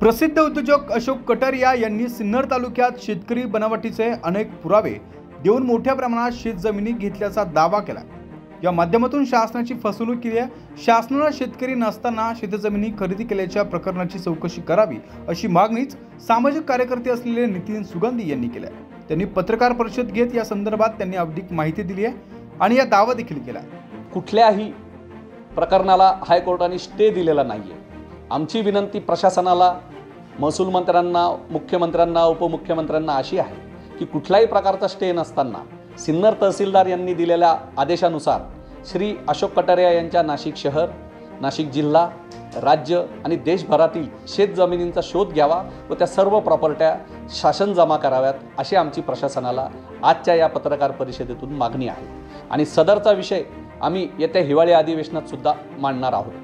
प्रसिद्ध उद्योजक अशोक कटारिया यांनी सिन्नर तालुक्यात शेतकरी बनावटीचे अनेक पुरावे देऊन मोठ्या प्रमाणात शेतजमिनी घेतल्याचा दावा केला। या माध्यमातून शासनाची फसवणूक केली आहे। शासनाने शेतकरी नसताना शेतजमिनी खरेदी केल्याच्या प्रकरणाची चौकशी करावी अशी मागणीच सामाजिक कार्यकर्ते असलेले नितीन सुगंधी यांनी केली आहे। त्यांनी पत्रकार परिषद घेत या संदर्भात त्यांनी अधिक माहिती दिली आहे आणि या दावा देखील केला। कुठल्याही प्रकरणाला हायकोर्टाने स्टे दिलेला नाहीये। आमची विनंती प्रशासनाला, महसूल मंत्र्यांना, मुख्यमंत्र्यांना, उपमुख्यमंत्र्यांना अशी आहे की कुठल्याही प्रकारचा स्टे नसताना सिन्नर तहसीलदार यांनी दिलेल्या आदेशानुसार श्री अशोक कटारिया यांच्या नाशिक शहर, नाशिक जिल्हा, राज्य आणि देशभरातील शेतजमिनींचा शोध घ्यावा व त्या सर्व प्रॉपर्ट्या शासन जमा कराव्यात अशी आमची प्रशासनाला आजच्या या पत्रकार परिषदेतून मागणी आहे। आणि सदरचा विषय आम्ही येत्या हिवाळी अधिवेशनात सुद्धा मांडणार आहोत।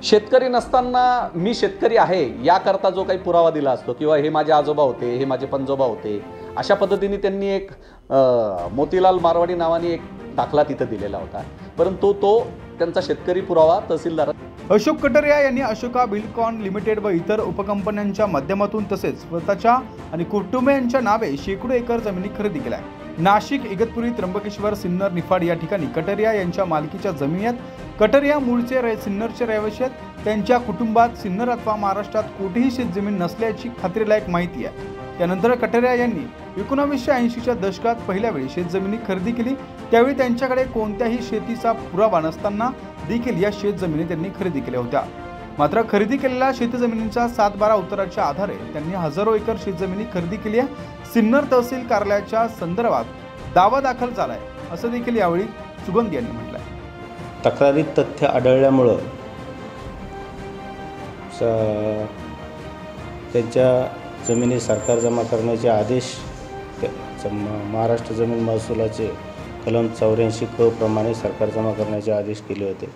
शेतकरी नसताना मी शेतकरी आहे याकरता जो काही पुरावा दिला असतो किंवा हे माझे आजोबा होते, हे माझे पणजोबा होते, अशा पद्धतीने त्यांनी एक मोतीलाल मारवाडी नावाने एक दाखला तिथे दिलेला होता, परंतु तो त्यांचा शेतकरी पुरावा तहसीलदार अशोक कटारिया यांनी अशोका बिल्डकॉन लिमिटेड व इतर उपकंपन्यांच्या माध्यमातून तसेच स्वतःच्या आणि कुटुंबियांच्या नावे शेकडो एकर जमिनी खरेदी केल्या। नाशिक, इगतपुरी, त्र्यंबकेश्वर, सिन्नर, निफाड या ठिकाणी कटारिया यांच्या मालकीच्या जमिनी आहेत। कटारिया मूळचे सिन्नरचे रहिवासी आहेत। त्यांच्या कुटुंबात सिन्नर अथवा महाराष्ट्रात कोठेही शेतजमीन नसल्याची खात्रीलायक माहिती आहे। त्यानंतर कटारिया यांनी 1980च्या दशकात पहिल्या वेळी शेतजमिनी खरेदी केली। त्यावेळी त्यांच्याकडे कोणत्याही शेतीचा पुरावा नसताना देखील या शेतजमिनी त्यांनी खरेदी केल्या होत्या। मात्र खरेदी केलेल्या शेतजमिनींच्या 7/12 उत्तराच्या आधारे त्यांनी हजारो एकर शेतजमिनी खरेदी केली आहे। सिन्नर तहसील कार्यालयाच्या संदर्भात दावा दाखल झालाय असं देखील यावेळी सुगंधी यांनी म्हटलंय। तक्रारीत तथ्य आढळल्यामुळे त्यांच्या जमिनी सरकार जमा करण्याचे आदेश महाराष्ट्र जमीन महसुलाचे कलम 84 क प्रमाणे सरकार जमा करण्याचे आदेश केले होते।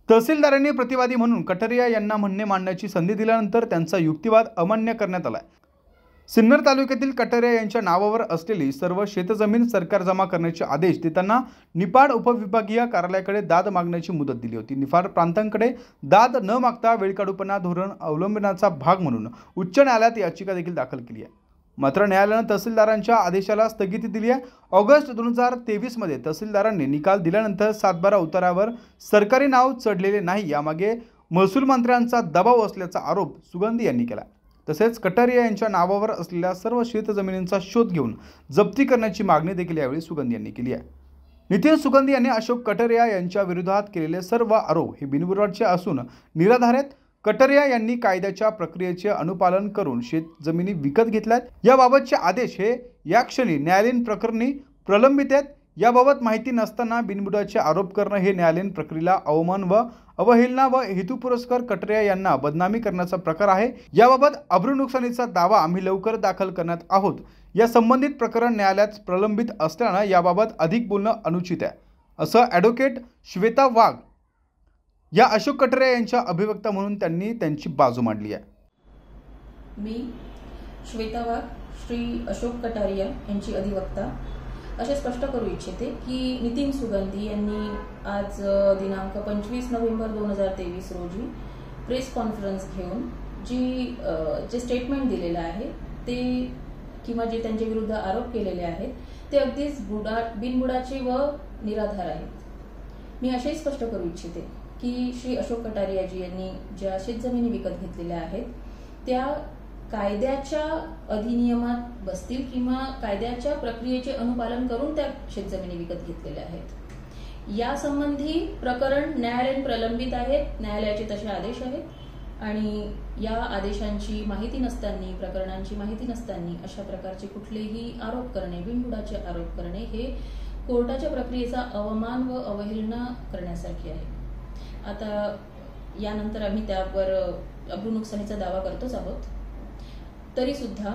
तहसीलदारांनी प्रतिवादी म्हणून कटारिया यांना म्हणणे मांडण्याची संधी दिल्यानंतर त्यांचा युक्तिवाद अमान्य करण्यात आला। सिन्नर तालुक्यातील कटारिया यांच्या नावावर असलेली सर्व शेतजमीन सरकार जमा करण्याचे आदेश देताना निफाड उपविभागीय कार्यालयाकडे दाद मागण्याची मुदत दिली होती। निफाड प्रांतांकडे दाद न मागता वेळकाढूपणा धोरण अवलंबण्याचा भाग म्हणून उच्च न्यायालयात याचिका देखील दाखल केली आहे। मात्र न्यायालयाने तहसीलदारांच्या आदेशाला स्थगिती दिली आहे। ऑगस्ट 2023 मध्ये तहसीलदारांनी निकाल दिल्यानंतर 7/12 उतारावर सरकारी नाव चढलेले नाही यामागे महसूल मंत्र्यांचा दबाव असल्याचा आरोप सुगंधी यांनी केला। तसेच कटारिया यांच्या नावावर असलेल्या सर्व शेतजमिनींचा शोध घेऊन जप्ती करण्याची मागणी देखील यावेळी सुगंधी यांनी केली आहे। नितीन सुगंधी यांनी अशोक कटारिया यांच्या विरोधात केलेले सर्व आरोप हे बिनबुडाचे असून निराधार आहेत। कटारिया यांनी कायद्याच्या प्रक्रियेचे अनुपालन करून शेतजमिनी विकत घेतल्यात। याबाबतचे आदेश हे या क्षणी न्यायालयीन प्रकरणी प्रलंबित आहेत। याबाबत माहिती नसताना बिनबुडाचे आरोप करणं हे न्यायालयीन प्रक्रियेला अवमान व अवहेलना व हेतुपुरस्सर कटारिया यांना बदनामी करण्याचा प्रकार आहे। याबाबत अब्रू नुकसानीचा दावा आम्ही लवकर दाखल करण्यात आहोत। या संबंधित प्रकरण न्यायालयात प्रलंबित असल्याने याबाबत अधिक बोलणं अनुचित आहे असं ॲडव्होकेट श्वेता वाघ या अशोक कटारिया यांच्या अभिवक्ता म्हणून त्यांनी त्यांची बाजू मांडली आहे। मी श्वेता वाघ, श्री अशोक कटारिया यांची अधिवक्ता असे स्पष्ट करू इच्छिते की नितीन सुगंधी यांनी आज दिनांक 25 नोव्हेंबर 2023 रोजी प्रेस कॉन्फरन्स घेऊन जे स्टेटमेंट दिलेलं आहे ते किंवा जे त्यांच्या विरुद्ध आरोप केलेले आहेत ते अगदीच बिनबुडाचे व निराधार आहेत। मी असे स्पष्ट करू इच्छिते की श्री अशोक कटारियाजी यांनी ज्या शेतजमिनी विकत घेतलेल्या आहेत त्या कायद्याच्या अधिनियमात बसतील किंवा कायद्याच्या प्रक्रियेचे अनुपालन करून त्या शेतजमिनी विकत घेतलेल्या आहेत। यासंबंधी प्रकरण न्यायालयीन प्रलंबित आहेत। न्यायालयाचे तसे आदेश आहेत आणि या आदेशांची माहिती नसताना, प्रकरणांची माहिती नसताना अशा प्रकारचे कुठलेही आरोप करणे, बिनबुडाचे आरोप करणे हे कोर्टाच्या प्रक्रियेचा अवमान व अवहेलना करण्यासारखे आहे। आता यानंतर आम्ही त्यावर अब्रू नुकसानीचा दावा करतोच आहोत, तरी सुद्धा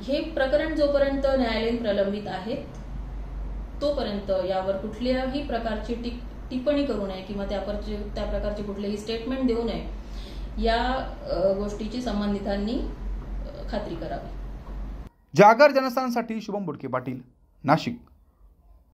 हे प्रकरण जोपर्यंत न्यायालयीन प्रलंबित आहेत तोपर्यंत यावर कुठल्याही प्रकारची टिप्पणी करू नये किंवा त्या प्रकारचे कुठलेही स्टेटमेंट देऊ नये या गोष्टीची संबंधितांनी खात्री करावी। जागर जनस्थानसाठी शुभम बुडके पाटील, नाशिक।